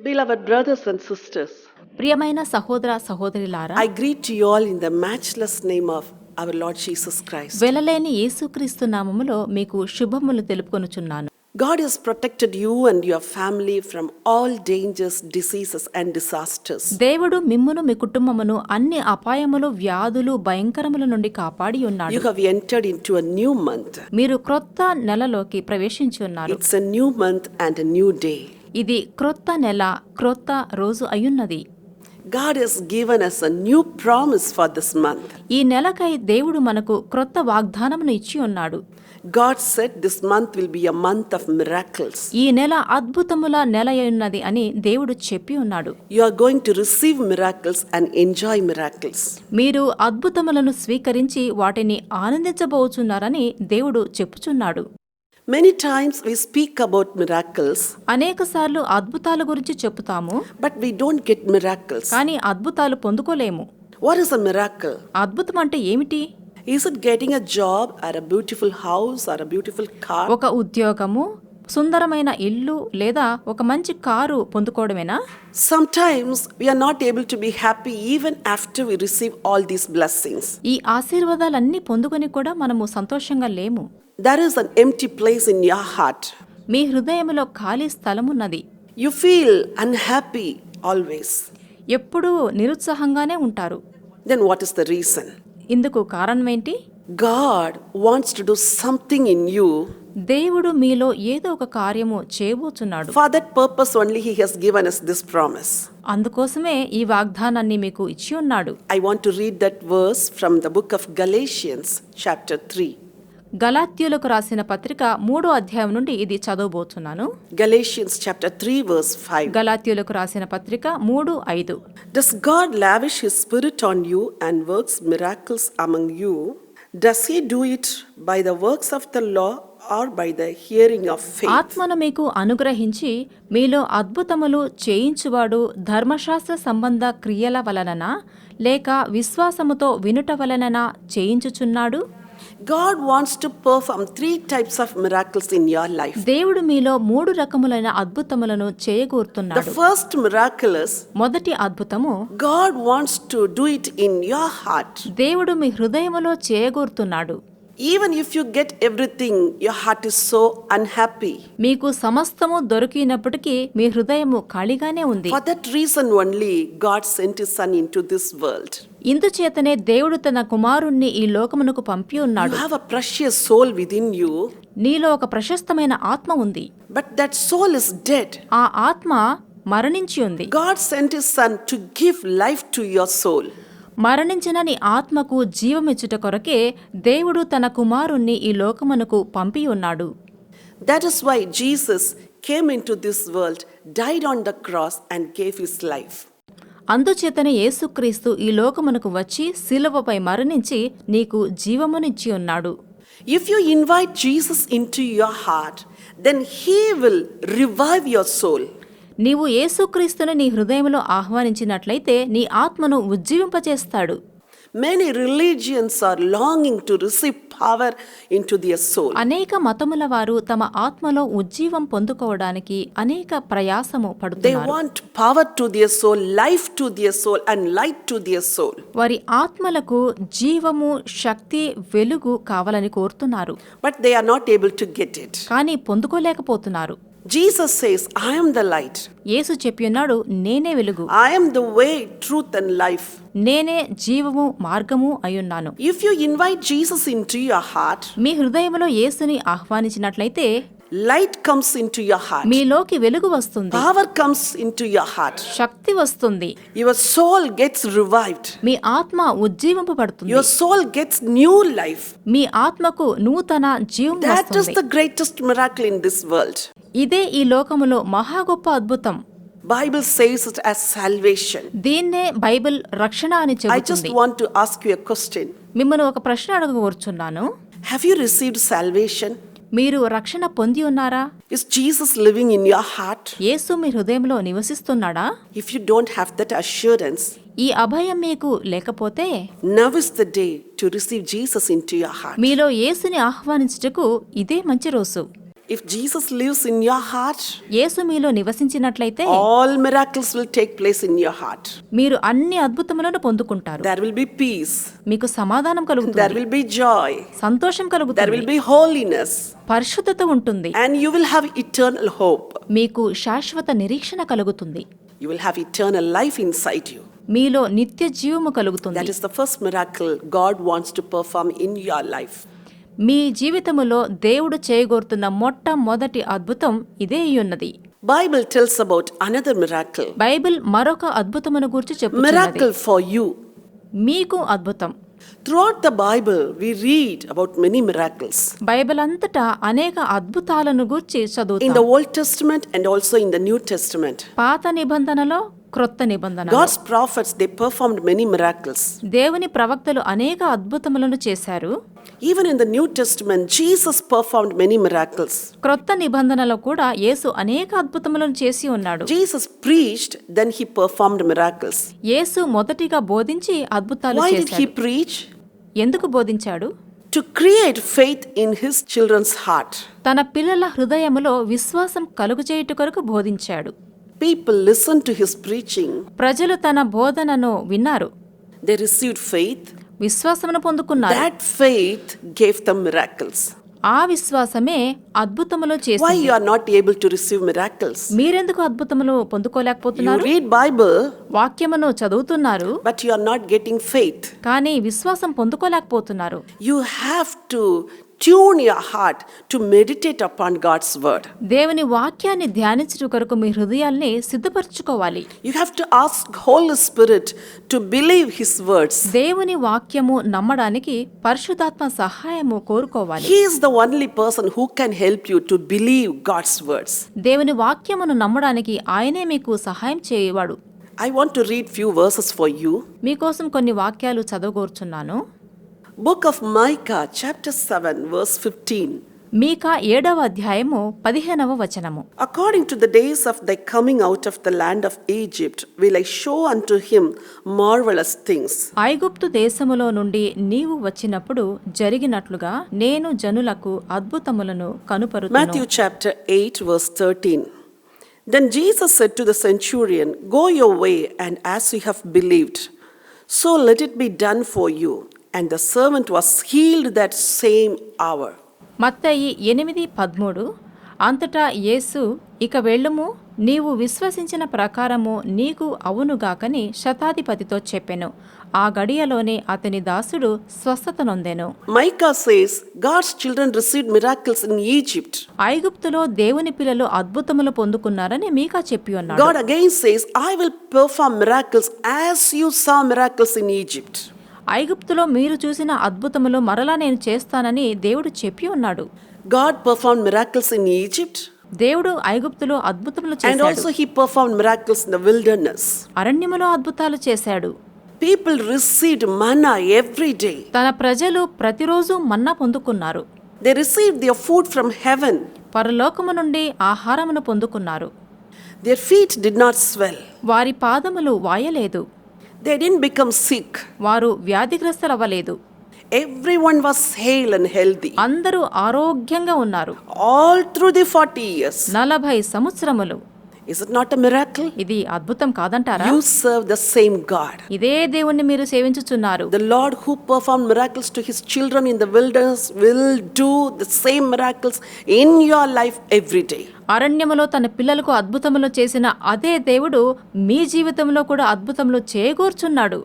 Beloved brothers and sisters, ప్రియమైన సహోదర సహోదరులారా, I greet you all in the matchless name of our Lord Jesus Christ. వెలలేని యేసుక్రీస్తు నామములో మీకు శుభములు తెలుపుకొనుచున్నాను. God has protected you and your family from all dangers, diseases and disasters. దేవుడు మిమ్మును మీ కుటుంబమును అన్ని అపాయములు, వ్యాధులు, భయంకరముల నుండి కాపాడి ఉన్నాడు. You have entered into a new month. మీరు క్రొత్త నెలలోకి ప్రవేశించి ఉన్నారు. It's a new month and a new day. ఇది క్రొత్త నెల, క్రొత్త రోజు అయ్యున్నది. God has given us a new promise for this month. ఈ నెలకై దేవుడు మనకు క్రొత్త వాగ్దానమును ఇచ్చి ఉన్నాడు. God said this month will be a month of miracles. ఈ నెల అద్భుతముల నెల అయ్యున్నది అని దేవుడు చెప్పి ఉన్నాడు. You are going to receive miracles and enjoy miracles. మీరు అద్భుతములను స్వీకరించి వాటిని ఆనందించబోచున్నారని దేవుడు చెప్పుచున్నాడు. Many times we speak about miracles, అనేకసార్లు అద్భుతాల గురించి చెప్పుతాము, but we don't get miracles. కానీ అద్భుతాలు పొందుకోలేము. What is a miracle? అద్భుతం అంటే ఏమిటి? Is it getting a job or a beautiful house or a beautiful car? ఒక ఉద్యోగము, సుందరమైన ఇల్లు లేదా ఒక మంచి car పొందుకోవడమేనా? Sometimes we are not able to be happy even after we receive all these blessings. ఈ ఆశీర్వాదాలన్నీ పొందుకొని కూడా మనము సంతోషంగా లేము. There is an empty place in your heart. మీ హృదయములో ఖాళీ స్థలమున్నది. You feel unhappy always. ఎప్పుడూ నిరుత్సాహంగానే ఉంటారు. Then what is the reason? ఇందుకు కారణమేంటి? God wants to do something in you. దేవుడు మీలో ఏదో ఒక కార్యము చేయబోచున్నాడు. For that purpose only He has given us this promise. అందుకోసమే ఈ వాగ్దానాన్ని మీకు ఇచ్చి ఉన్నాడు. I want to read that verse from the book of Galatians chapter 3. గలాత్యులకు రాసిన పత్రిక 3వ అధ్యాయం నుండి ఇది చదవబోతున్నాను. Galatians chapter 3 verse 5. గలాత్యులకు రాసిన పత్రిక 3:5. Does God lavish His Spirit on you and works miracles among you? Does He do it by the works of the law or by the hearing of faith? ఆత్మను మీకు అనుగ్రహించి మీలో అద్భుతములు చేయించువాడు ధర్మశాస్త్ర సంబంధ క్రియల వలననా లేక విశ్వాసముతో వినుట వలననా చేయించుచున్నాడు? God wants to perform 3 types of miracles in your life. దేవుడు మీలో 3 రకములైన అద్భుతములను The చేయగోరుతున్నాడు. first miracle is మొదటి అద్భుతము, God wants to do it in your heart. దేవుడు మీ హృదయములో చేయగోరుతున్నాడు. Even if you get everything, your heart is so unhappy. మీకు సమస్తము దొరికినప్పటికీ మీ హృదయము ఖాళీగానే ఉంది. For that reason only, God sent His Son into this world. ఇందుచేతనే దేవుడు తన కుమారుణ్ణి ఈ లోకమునకు పంపి You ఉన్నాడు. have a precious soul within you, నీలో ఒక ప్రశస్తమైన ఆత్మ ఉంది. but that soul is dead. ఆ ఆత్మ మరణించి ఉంది. God sent His Son to give life to your soul. మరణించిన నీ ఆత్మకు జీవమిచ్చుట కొరకే దేవుడు తన కుమారుణ్ణి ఈ లోకమునకు పంపి ఉన్నాడు. That is why Jesus came into this world, died on the cross and gave His life. అందుచేతనే యేసుక్రీస్తు ఈ లోకమునకు వచ్చి శిలువపై మరణించి నీకు జీవమునిచ్చి ఉన్నాడు. If you invite Jesus into your heart, then He will revive your soul. నీవు యేసుక్రీస్తును నీ హృదయంలో ఆహ్వానించినట్లయితే నీ ఆత్మను ఉజ్జీవింపచేస్తాడు. Many religions are longing to receive power into their soul. అనేక మతముల వారు తమ ఆత్మలో ఉజ్జీవం పొందుకోవడానికి అనేక ప్రయాసము They పడుతున్నారు. want power to their soul, life to their soul, and light to their soul. వారి ఆత్మలకు జీవము, శక్తి, వెలుగు కావాలని కోరుతున్నారు, But they are not able to get it. కానీ పొందుకోలేకపోతున్నారు. Jesus says, I am the light. యేసు చెప్పియున్నాడు, నేనే వెలుగు, I am the way, truth, and life. నేనే జీవము, మార్గము అయ్యున్నాను. If you invite Jesus into your heart, మీ హృదయంలో యేసుని ఆహ్వానించినట్లయితే light comes into your heart. మీలోకి వెలుగు వస్తుంది, Power comes into your heart. శక్తి వస్తుంది, Your soul gets revived. మీ ఆత్మ ఉజ్జీవింపబడుతుంది, Your soul gets new life. మీ ఆత్మకు నూతన జీవం That is వస్తుంది. the greatest miracle in this world. ఇదే ఈ లోకములో మహా గొప్ప అద్భుతం. Bible says it as salvation. దీన్నే బైబిల్ రక్షణ అని I just చెబుతుంది. want to ask you a question. మిమ్మల్ని ఒక ప్రశ్న అడగవచ్చున్నాను. Have you received salvation? మీరు రక్షణ పొంది ఉన్నారా? Is Jesus living in your heart? యేసు మీ హృదయంలో నివసిస్తున్నాడా? If you don't have that assurance, ఈ అభయం మీకు లేకపోతే now is the day to receive Jesus into your heart. మీలో యేసుని ఆహ్వానించుటకు ఇదే మంచి రోజు. If Jesus lives in your heart, యేసు మీలో నివసించినట్లయితే all miracles will take place in your heart. మీరు అన్ని అద్భుతములను పొందుకుంటారు. There will be peace. మీకు సమాధానం There కలుగుతుంది, will be joy. సంతోషం There కలుగుతుంది, will be holiness. పరిశుద్ధత ఉంటుంది, And you will have eternal hope. మీకు శాశ్వత నిరీక్షణ కలుగుతుంది, You will have eternal life inside you. మీలో నిత్య జీవము కలుగుతుంది. That is the first miracle God wants to perform in your life. మీ జీవితములో దేవుడు చేయగోరుతున్న మొట్టమొదటి అద్భుతం ఇదే అయ్యున్నది. Bible tells about another miracle. Bible మరొక అద్భుతమును గురించి చెప్పుచున్నది. Miracle for you. మీకు అద్భుతం. Throughout the Bible, we read about many miracles. Bible అంతటా అనేక అద్భుతాలను గురించి In చదువుతాం. the Old Testament and also in the New Testament. పాత నిబంధనలో, క్రొత్త నిబంధన, God's prophets, they performed many miracles. దేవుని ప్రవక్తలు అనేక అద్భుతములను చేశారు. Even in the New Testament, Jesus performed many miracles. క్రొత్త నిబంధనలో కూడా యేసు అనేక అద్భుతములను చేసి ఉన్నాడు. Jesus preached, then he performed miracles. యేసు మొదటిగా బోధించి అద్భుతాలు Why did he చేశాడు. preach? ఎందుకు బోధించాడు? To create faith in his children's heart. తన పిల్లల హృదయములో విశ్వాసం కలుగజేయుట కొరకు బోధించాడు. People listened to his preaching. ప్రజలు తన బోధనను విన్నారు, They received faith. విశ్వాసమును పొందుకున్నారు. That faith gave them miracles. ఆ విశ్వాసమే అద్భుతములు Why చేసింది. you are not able to receive miracles? మీరెందుకు అద్భుతములు You పొందుకోలేకపోతున్నారు? read Bible, వాక్యమును చదువుతున్నారు, but you are not getting faith. కానీ విశ్వాసం పొందుకోలేకపోతున్నారు. You have to tune your heart to meditate upon God's word. దేవుని వాక్యాన్ని ధ్యానించుట కొరకు మీ హృదయాల్ని సిద్ధపరచుకోవాలి. You have to ask Holy Spirit to believe his words. దేవుని వాక్యము నమ్మడానికి పరిశుద్ధాత్మ సహాయము కోరుకోవాలి. He is the only person who can help you to believe God's words. దేవుని వాక్యమును నమ్మడానికి ఆయనే మీకు సహాయం చేయవాడు. I want to read few verses for you. మీకోసం కొన్ని వాక్యాలు చదవగోరుచున్నాను. Book of Micah, chapter 7, verse 15. మీకా 7వ అధ్యాయము 15వ వచనము. According to the days of thy coming out of the land of Egypt, will I show unto him marvelous things. ఐగుప్తు దేశములో నుండి నీవు వచ్చినప్పుడు జరిగినట్లుగా నేను జనులకు అద్భుతములను కనుపరుతును. Matthew chapter 8, verse 13. Then Jesus said to the centurion, Go your way, and as you have believed, so let it be done for you. And the servant was healed that same hour. మత్తయి 8:13. అంతటా యేసు, ఇక వెళ్ళుము, నీవు విశ్వసించిన ప్రకారము నీకు అవునుగాకని శతాధిపతితో చెప్పెను. ఆ గడియలోనే అతని దాసుడు స్వస్థత నొందెను. Micah says, God's children received miracles in Egypt. ఐగుప్తులో దేవుని పిల్లలు అద్భుతములు పొందుకున్నారని మీకా చెప్పి ఉన్నాడు. God again says, I will perform miracles as you saw miracles in Egypt. ఐగుప్తులో మీరు చూసిన అద్భుతములు మరలా నేను చేస్తానని దేవుడు చెప్పి ఉన్నాడు. God performed miracles in Egypt. దేవుడు ఐగుప్తులో అద్భుతములు And చేశాడు. also he performed miracles in the wilderness. అరణ్యములో అద్భుతాలు చేశాడు. People received manna every day. తన ప్రజలు ప్రతిరోజు మన్నా పొందుకున్నారు. They received their food from heaven. పరలోకము నుండి ఆహారమును పొందుకున్నారు. Their feet did not swell. వారి పాదములు వాయలేదు. They didn't become sick. వారు వ్యాధిగ్రస్తులవ్వలేదు. Everyone was hale and healthy. అందరూ ఆరోగ్యంగా ఉన్నారు. All through the 40 years. 40 సంవత్సరములు. Is it not a miracle? ఇది అద్భుతం కాదంటారా? You serve the same God. ఇదే దేవుణ్ణి మీరు సేవించుచున్నారు. The Lord who performed miracles to his children in the wilderness will do the same miracles in your life every day. అరణ్యములో తన పిల్లలకు అద్భుతములు చేసిన అదే దేవుడు మీ జీవితంలో కూడా అద్భుతములు చేయగోర్చున్నాడు.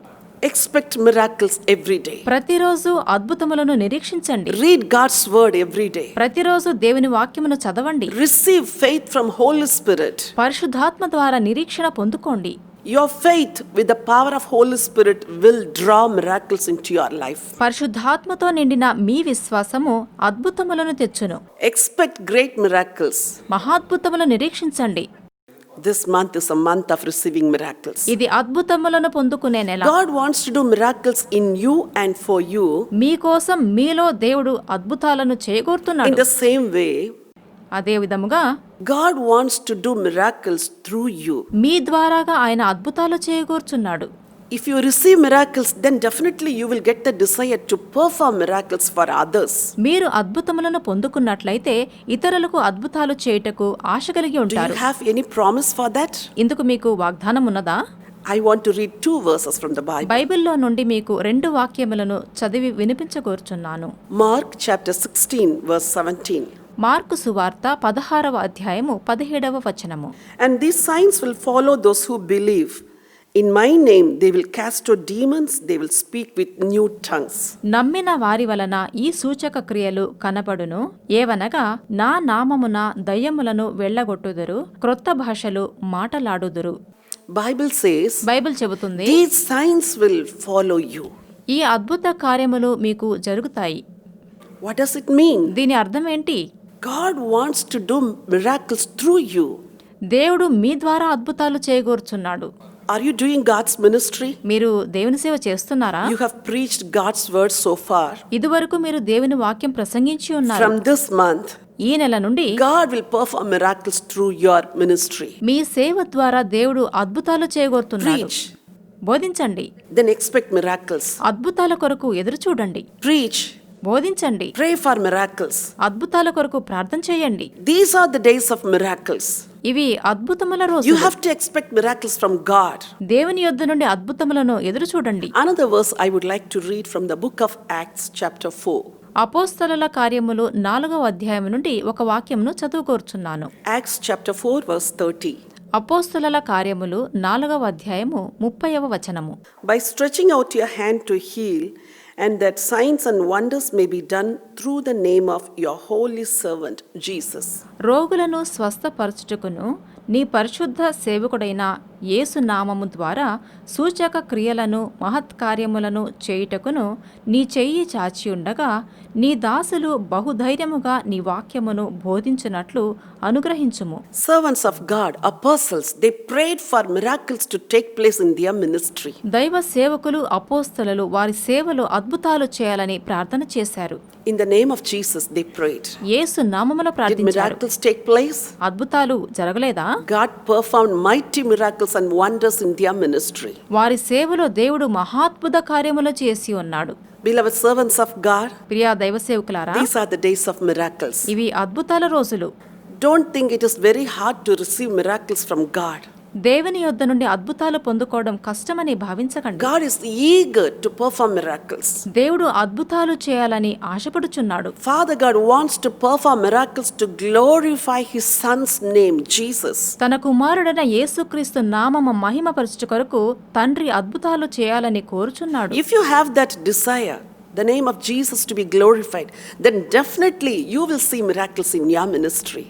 Expect miracles every day. ప్రతిరోజు అద్భుతములను నిరీక్షించండి. Read God's word every day. ప్రతిరోజు దేవుని వాక్యమును చదవండి. Receive faith from Holy Spirit. పరిశుద్ధాత్మ ద్వారా నిరీక్షణ పొందుకోండి. Your faith with the power of Holy Spirit will draw miracles into your life. పరిశుద్ధాత్మతో నిండిన మీ విశ్వాసము అద్భుతములను తెచ్చును. Expect great miracles. మహాద్భుతములు నిరీక్షించండి. This month is a month of receiving miracles. ఇది అద్భుతములను పొందుకునే నెల. God wants to do miracles in you and for you. మీకోసం మీలో దేవుడు అద్భుతాలను In చేయగోరుతున్నాడు. the same way, అదే విధముగా God wants to do miracles through you. మీ ద్వారాగా ఆయన అద్భుతాలు చేయగోర్చున్నాడు. If you receive miracles, then definitely you will get the desire to perform miracles for others. మీరు అద్భుతములను పొందుకున్నట్లయితే ఇతరులకు అద్భుతాలు చేయుటకు ఆశ కలిగి Do you ఉంటారు. have any promise for that? ఇందుకు మీకు వాగ్దానం ఉన్నదా? I want to read 2 verses from the Bible. బైబిల్లో నుండి మీకు 2 వాక్యములను చదివి వినిపించగోరుచున్నాను. Mark chapter 16 verse 17. మార్కు సువార్త 16వ అధ్యాయము 17వ వచనము. And these signs will follow those who believe. In my name they will cast out demons, they will speak with new tongues. నమ్మిన వారి వలన ఈ సూచక క్రియలు కనబడును, ఏవనగా నా నామమున దయ్యములను వెళ్ళగొట్టుదురు, క్రొత్త భాషలు మాటలాడుదురు. Bible says బైబిల్ చెబుతుంది, these signs will follow you. ఈ అద్భుత కార్యములు మీకు జరుగుతాయి. What does it mean? దీని అర్థం ఏంటి? God wants to do miracles through you. దేవుడు మీ ద్వారా అద్భుతాలు చేయగోరుచున్నాడు. Are you doing God's ministry? మీరు దేవుని సేవ చేస్తున్నారా? You have preached God's word so far. ఇదివరకు మీరు దేవుని వాక్యం ప్రసంగించి ఉన్నారు. From this month, ఈ నెల నుండి God will perform miracles through your ministry. మీ సేవ ద్వారా దేవుడు అద్భుతాలు చేయగోరుతున్నాడు. Preach. బోధించండి. Then expect miracles. అద్భుతాల కొరకు ఎదురు చూడండి. Preach. బోధించండి. Pray for miracles. అద్భుతాల కొరకు ప్రార్థన చేయండి. These are the days of miracles. ఇవి అద్భుతముల You రోజులు. have to expect miracles from God. దేవుని యొద్ద నుండి అద్భుతములను ఎదురు చూడండి. Another verse I would like to read from the book of Acts chapter 4. అపోస్తలుల కార్యములు 4వ అధ్యాయం నుండి ఒక వాక్యమును చదువుకోరుచున్నాను. Acts chapter 4 verse 30. అపోస్తలుల కార్యములు 4వ అధ్యాయము 30వ వచనము. By stretching out your hand to heal, and that signs and wonders may be done through the name of your holy servant Jesus. రోగులను స్వస్థపరచుటకును నీ పరిశుద్ధ సేవకుడైన యేసు నామము ద్వారా సూచక క్రియలను మహత్కార్యములను చేయుటకును నీ చెయ్యి చాచి ఉండగా నీ దాసులు బహుధైర్యముగా నీ వాక్యమును బోధించునట్లు అనుగ్రహించుము. Servants of God, apostles, they prayed for miracles to take place in their ministry. దైవ సేవకులు అపోస్తలులు వారి సేవలో అద్భుతాలు చేయాలని ప్రార్థన చేశారు. In the name of Jesus, they prayed. యేసు నామములో Did ప్రార్థించారు. miracles take place? అద్భుతాలు జరగలేదా? God performed mighty miracles and wonders in their ministry. వారి సేవలో దేవుడు మహాద్భుత కార్యములు చేసి ఉన్నాడు. Beloved servants of God, Priya దైవ సేవకులారా, these are the days of miracles. ఇవి అద్భుతాల రోజులు. Don't think it is very hard to receive miracles from God. దేవుని యొద్ద నుండి అద్భుతాలు పొందుకోవడం కష్టమని భావించకండి. God is eager to perform miracles. దేవుడు అద్భుతాలు చేయాలని ఆశపడుచున్నాడు. Father God wants to perform miracles to glorify His Son's name, Jesus. తన కుమారుడైన యేసుక్రీస్తు నామము మహిమపరచుట కొరకు తండ్రి అద్భుతాలు చేయాలని కోరుచున్నాడు. If you have that desire, the name of Jesus to be glorified, then definitely you will see miracles in your ministry.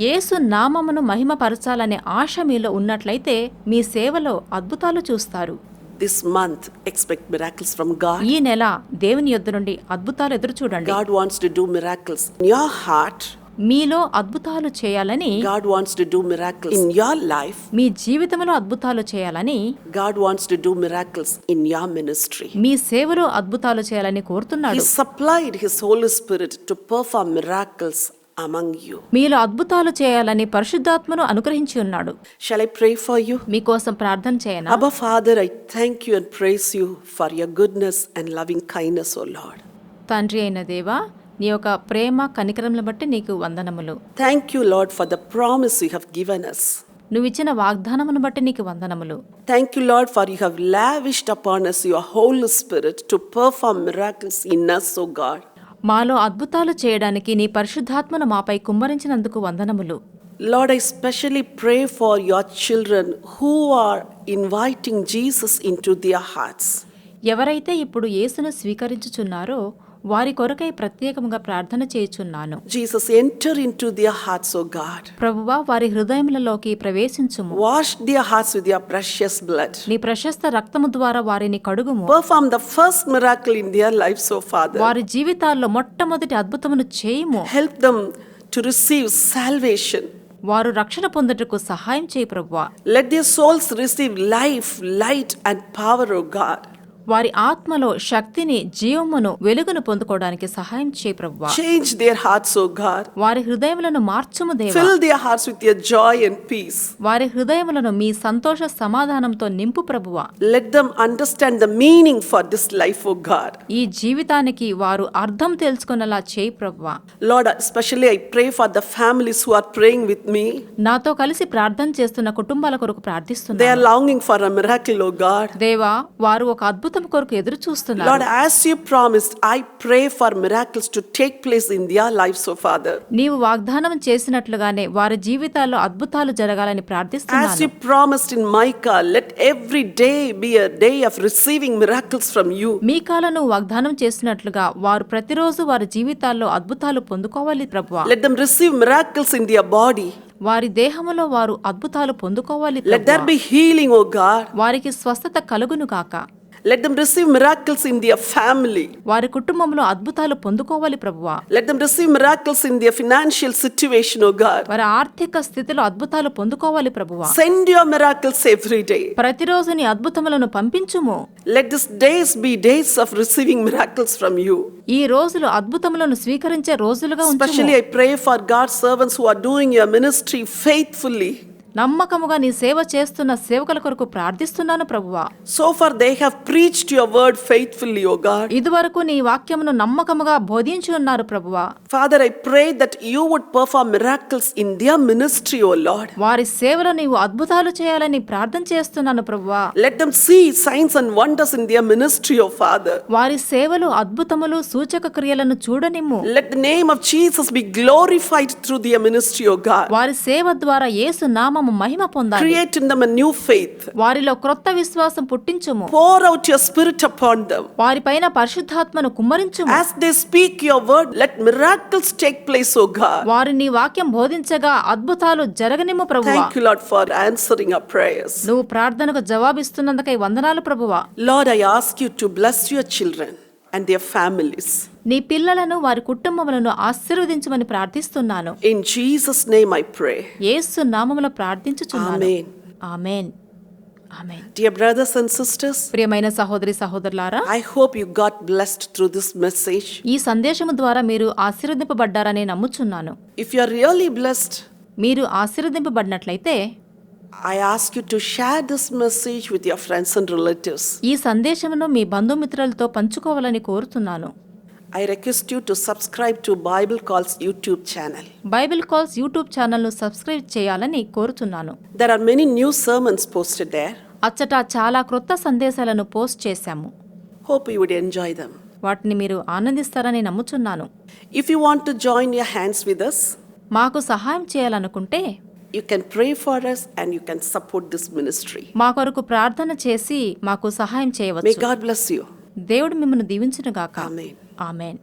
యేసు నామమును మహిమపరచాలనే ఆశ మీలో ఉన్నట్లయితే మీ సేవలో అద్భుతాలు చూస్తారు. This month, expect miracles from God. ఈ నెల దేవుని యొద్ద నుండి అద్భుతాలు ఎదురు చూడండి. God wants to do miracles in your heart. మీలో అద్భుతాలు చేయాలని, God wants to do miracles in your life. మీ జీవితంలో అద్భుతాలు చేయాలని, God wants to do miracles in your ministry. మీ సేవలో అద్భుతాలు చేయాలని కోరుతున్నాడు. He supplied His Holy Spirit to perform miracles among you. మీలో అద్భుతాలు చేయాలని పరిశుద్ధాత్మను అనుగ్రహించి ఉన్నాడు. Shall I pray for you? మీకోసం ప్రార్థన చేయనా? Abba Father, I thank you and praise you for your goodness and loving kindness, O Lord. తండ్రి అయిన దేవా, నీ యొక్క ప్రేమ కనికరములను బట్టి నీకు వందనములు. Thank you, Lord, for the promise you have given us. నువ్విచ్చిన వాగ్దానమును బట్టి నీకు వందనములు. Thank you, Lord, for you have lavished upon us your Holy Spirit to perform miracles in us, O God. మాలో అద్భుతాలు చేయడానికి నీ పరిశుద్ధాత్మను మాపై కుమ్మరించినందుకు వందనములు. Lord, I specially pray for your children who are inviting Jesus into their hearts. ఎవరైతే ఇప్పుడు యేసును స్వీకరించుచున్నారో వారి కొరకై ప్రత్యేకముగా ప్రార్థన చేయుచున్నాను. Jesus, enter into their hearts, O God. ప్రభువా, వారి హృదయములలోకి ప్రవేశించుము. Wash their hearts with your precious blood. నీ ప్రశస్త రక్తము ద్వారా వారిని కడుగుము. Perform the first miracle in their lives, O Father. వారి జీవితాల్లో మొట్టమొదటి అద్భుతమును చేయుము. Help them to receive salvation. వారు రక్షణ పొందుటకు సహాయం చేయి ప్రభువా. Let their souls receive life, light and power, O God. వారి ఆత్మలో శక్తిని, జీవమును, వెలుగును పొందుకోవడానికి సహాయం చేయి ప్రభువా. Change their hearts, O God. వారి హృదయములను మార్చుము దేవా. Fill their hearts with your joy and peace. వారి హృదయములను మీ సంతోష సమాధానంతో నింపు ప్రభువా. Let them understand the meaning for this life, O God. ఈ జీవితానికి వారు అర్థం తెలుసుకునేలా చేయి ప్రభువా. Lord, especially I pray for the families who are praying with me. నాతో కలిసి ప్రార్థన చేస్తున్న కుటుంబాల కొరకు They are ప్రార్థిస్తున్నాను. longing for a miracle, O God. దేవా, వారు ఒక అద్భుతం కొరకు ఎదురు చూస్తున్నారు. Lord, as you promised, I pray for miracles to take place in their lives, O Father. నీవు వాగ్దానం చేసినట్లుగానే వారి జీవితాల్లో అద్భుతాలు జరగాలని As ప్రార్థిస్తున్నాను. you promised in Micah, let every day be a day of receiving miracles from you. మీకాలను వాగ్దానం చేసినట్లుగా వారు ప్రతిరోజు వారి జీవితాల్లో అద్భుతాలు పొందుకోవాలి ప్రభువా. Let them receive miracles in their body. వారి దేహములో వారు అద్భుతాలు పొందుకోవాలి Let there ప్రభువా. be healing, O God. వారికి స్వస్థత కలుగును గాక. Let them receive miracles in their family. వారి కుటుంబంలో అద్భుతాలు పొందుకోవాలి ప్రభువా. Let them receive miracles in their financial situation, O God. వారి ఆర్థిక స్థితిలో అద్భుతాలు పొందుకోవాలి ప్రభువా. Send your miracles every day. ప్రతిరోజు నీ అద్భుతములను పంపించుము. Let these days be days of receiving miracles from you. ఈ రోజులు అద్భుతములను స్వీకరించే రోజులుగా ఉంచుము. Especially I pray for God's servants who are doing your ministry faithfully. నమ్మకముగా నీ సేవ చేస్తున్న సేవకుల కొరకు ప్రార్థిస్తున్నాను ప్రభువా. So far they have preached your word faithfully, O God. ఇదివరకు నీ వాక్యమును నమ్మకముగా బోధించి ఉన్నారు ప్రభువా. Father, I pray that you would perform miracles in their ministry, O Lord. వారి సేవలో నీవు అద్భుతాలు చేయాలని ప్రార్థన చేస్తున్నాను ప్రభువా. Let them see signs and wonders in their ministry, O Father. వారి సేవలు, అద్భుతములు, సూచక క్రియలను చూడనిమ్ము. Let the name of Jesus be glorified through their ministry, O God. వారి సేవ ద్వారా యేసు నామము మహిమ పొందాలి. Create in them a new faith. వారిలో క్రొత్త విశ్వాసం పుట్టించుము. Pour out your spirit upon them. వారిపైన పరిశుద్ధాత్మను కుమ్మరించుము. As they speak your word, let miracles take place, O God. వారు నీ వాక్యం బోధించగా అద్భుతాలు జరగనిమ్ము ప్రభువా. Thank you, Lord, for answering our prayers. నువ్వు ప్రార్థనకు జవాబిస్తున్నందుకై వందనాలు ప్రభువా. Lord, I ask you to bless your children and their families. నీ పిల్లలను, వారి కుటుంబములను ఆశీర్వదించమని ప్రార్థిస్తున్నాను. In Jesus' name I pray. యేసు నామములో ప్రార్థించుచున్నాను. Amen. Amen. Amen. Dear brothers and sisters, ప్రియమైన సహోదరి సహోదరులారా, I hope you got blessed through this message. ఈ సందేశము ద్వారా మీరు ఆశీర్వదింపబడ్డారని నమ్ముచున్నాను. If you are really blessed, మీరు ఆశీర్వదింపబడినట్లయితే I ask you to share this message with your friends and relatives. ఈ సందేశమును మీ బంధుమిత్రులతో పంచుకోవాలని కోరుతున్నాను. I request you to subscribe to Bible Calls YouTube channel. Bible calls YouTube ఛానల్ను సబ్స్క్రైబ్ చేయాలని కోరుతున్నాను. There are many new sermons posted there. అచ్చట చాలా క్రొత్త సందేశాలను పోస్ట్ చేశాము. Hope you would enjoy them. వాటిని మీరు ఆనందిస్తారని నమ్ముచున్నాను. If you want to join your hands with us, మాకు సహాయం చేయాలనుకుంటే you can pray for us and you can support this ministry. మా కొరకు ప్రార్థన చేసి మాకు సహాయం May చేయవచ్చు. God bless you. దేవుడు మిమ్మల్ని దీవించును గాక. Amen. ఆమేన్.